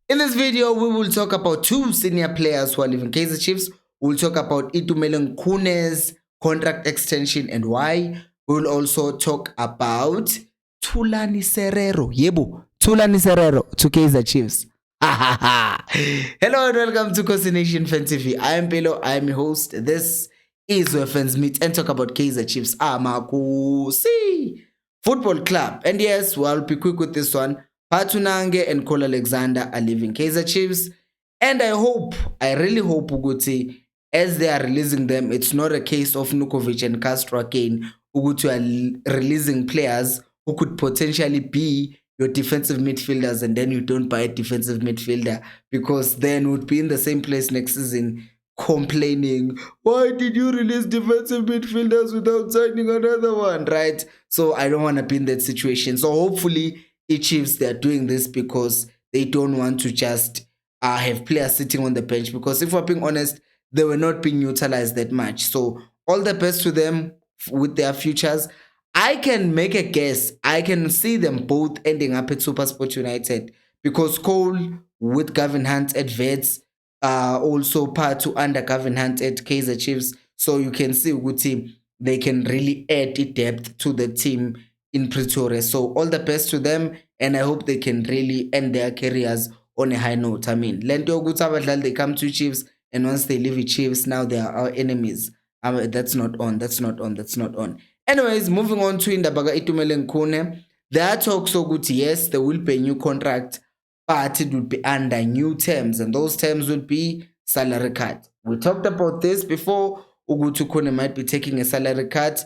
In this video, we will talk about two senior players who are leaving Kaizer Chiefs. We'll talk about Itumeleng Kune's contract extension and why. We'll also talk about Thulani Serero. Yebo, Thulani Serero to Kaizer Chiefs. Hello and welcome to Khosi Nation Fan TV. I am Pelo. I am your host. This is where fans meet and talk about Kaizer Chiefs. Khosi Football Club. And yes, we'll be quick with this one. Patunange and Cole Alexander are leaving Kaizer Chiefs. And I really hope, Uguti, as they are releasing them, it's not a case of Nukovic and Castro again, Uguti are releasing players who could potentially be your defensive midfielders, and then you don't buy a defensive midfielder, because then would be in the same place next season complaining, why did you release defensive midfielders without signing another one, right? So I don't want to be in that situation. So hopefully Chiefs, they're doing this because they don't want to just have players sitting on the bench, because if we're being honest, they were not being utilized that much. So all the best to them with their futures. I can make a guess. I can see them both ending up at SuperSport United, because Cole with Gavin Hunt at Vets, also part to under Gavin Hunt at Kaizer Chiefs. So you can see good team. They can really add depth to the team in Pretoria. So all the best to them, and I hope they can really end their careers on a high note. I mean, Lento Gutabadal, they come to Chiefs, and once they leave Chiefs, now they are our enemies. That's not on. That's not on. That's not on. Anyways, moving on to Indabaga Itumeleng Kune. There are talks so good, yes, there will be a new contract, but it will be under new terms, and those terms will be salary cut. We talked about this before. Ugutu Kune might be taking a salary cut,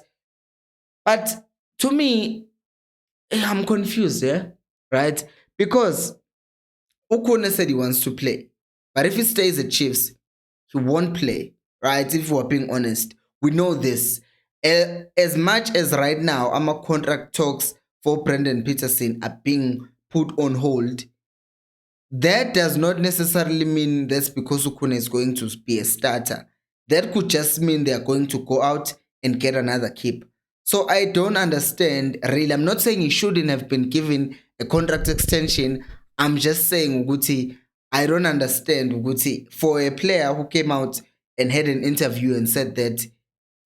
but to me, I'm confused, yeah, right? Because Ukune said he wants to play, but if he stays at Chiefs, he won't play, right? If we're being honest, we know this. As much as right now, our contract talks for Brendan Peterson are being put on hold, that does not necessarily mean that's because Ukune is going to be a starter. That could just mean they are going to go out and get another keep. So I don't understand, really. I'm not saying he shouldn't have been given a contract extension. I'm just saying, Uguti, I don't understand, Uguti, for a player who came out and had an interview and said that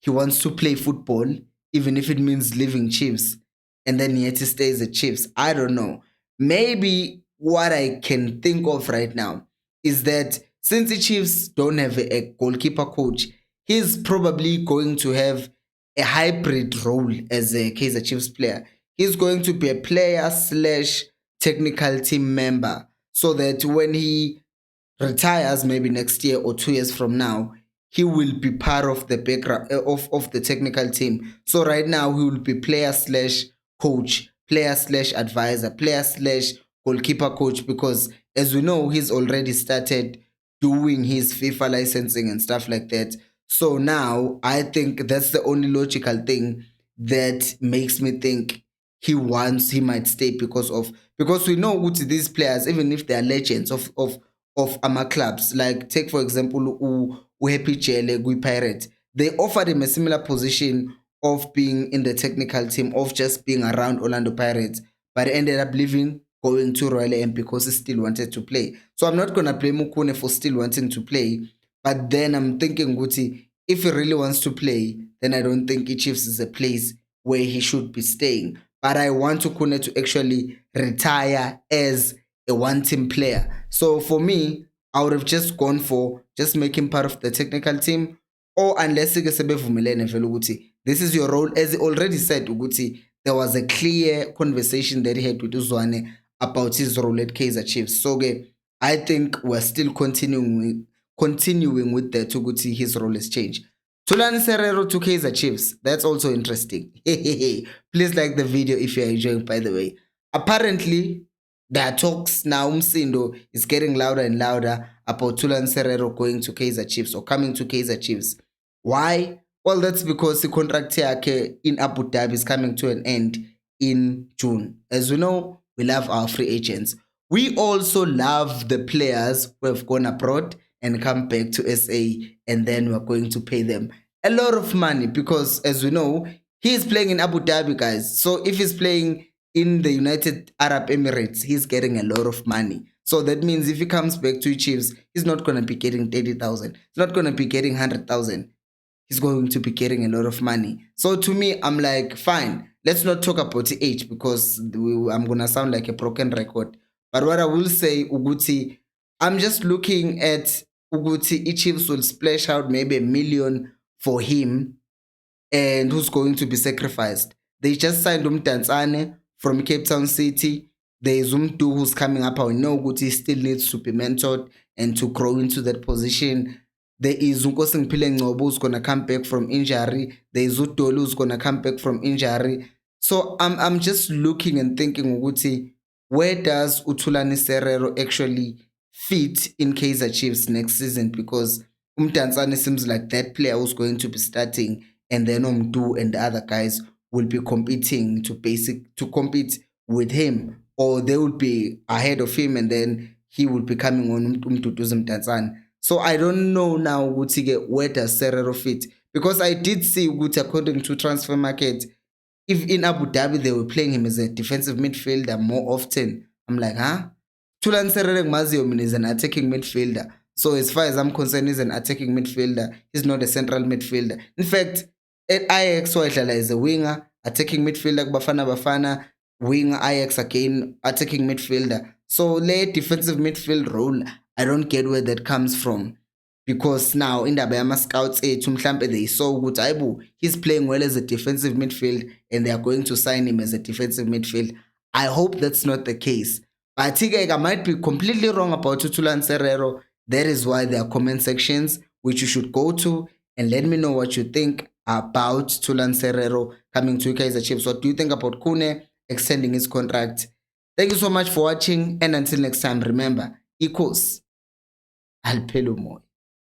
he wants to play football, even if it means leaving Chiefs, and then yet he stays at Chiefs. I don't know. Maybe what I can think of right now is that since the Chiefs don't have a goalkeeper coach, he's probably going to have a hybrid role as a Kaizer Chiefs player. He's going to be a player slash technical team member, so that when he retires, maybe next year or 2 years from now, he will be part of the background of the technical team. So right now he will be player slash coach, player slash advisor, player slash goalkeeper coach, because as we know, he's already started doing his FIFA licensing and stuff like that. So now I think that's the only logical thing that makes me think he might stay, because we know with these players, even if they are legends of our clubs, like take for example Happy Chele Pirates, they offered him a similar position of being in the technical team, of just being around Orlando Pirates, but ended up leaving, going to Royal AM because he still wanted to play. So I'm not gonna blame Ukune for still wanting to play, but then I'm thinking, Guti, if he really wants to play, then I don't think Chiefs is a place where he should be staying. But I want Ukune to actually retire as a one-team player. So for me, I would have just gone for just making part of the technical team, or unless this is your role. As he already said, Uguti, there was a clear conversation that he had with Uzwane about his role at Kaizer Chiefs. So I think we're still continuing with that. Uguti, his role has changed. Thulani Serero to Kaizer Chiefs. That's also interesting. Please like the video if you're enjoying, by the way. Apparently, there are talks now. Umsindo is getting louder and louder about Thulani Serero going to Kaizer Chiefs or coming to Kaizer Chiefs. Why? Well, that's because the contract here in Abu Dhabi is coming to an end in June. As we know, we love our free agents. We also love the players who have gone abroad and come back to SA, and then we're going to pay them a lot of money, because as we know, he's playing in Abu Dhabi, guys. So if he's playing in the United Arab Emirates, he's getting a lot of money. So that means if he comes back to Chiefs, he's not going to be getting 30,000. He's not going to be getting 100,000. He's going to be getting a lot of money. So to me, I'm like, fine, let's not talk about the age because I'm going to sound like a broken record. But what I will say, Uguti, I'm just looking at Uguti, Chiefs will splash out maybe 1 million for him, and who's going to be sacrificed. They just signed Tanzania from Cape Town City. There is Umtu who's coming up. I know Guti still needs to be mentored and to grow into that position. There is Nkosing Ngcobo who's going to come back from injury. There is Utolu who's going to come back from injury. So I'm just looking and thinking, Guti, where does Thulani Serero actually fit in Kaizer Chiefs next season? Because Tanzania seems like that player who's going to be starting, and then Omdu and the other guys will be competing to compete with him, or they will be ahead of him, and then he will be coming on Umdudu's Tanzania. So I don't know now where does Serero fit, because I did see according to transfer market, if in Abu Dhabi they were playing him as a defensive midfielder more often. I'm like, huh? Thulani Serero Maziomin is an attacking midfielder. So as far as I'm concerned, he's an attacking midfielder. He's not a central midfielder. In fact, at Ajax Waidlala is a winger, attacking midfielder, Bafana, winger, Ajax again, attacking midfielder. So late defensive midfield role, I don't get where that comes from. Because now in the Bayama scouts, they saw good he's playing well as a defensive midfield and they are going to sign him as a defensive midfield. I hope that's not the case. But I think I might be completely wrong about Thulani Serero. That is why there are comment sections which you should go to and let me know what you think about Thulani Serero coming to Kaizer Chiefs. What do you think about Kune extending his contract? Thank you so much for watching, and until next time, remember, equals Alpelumoy.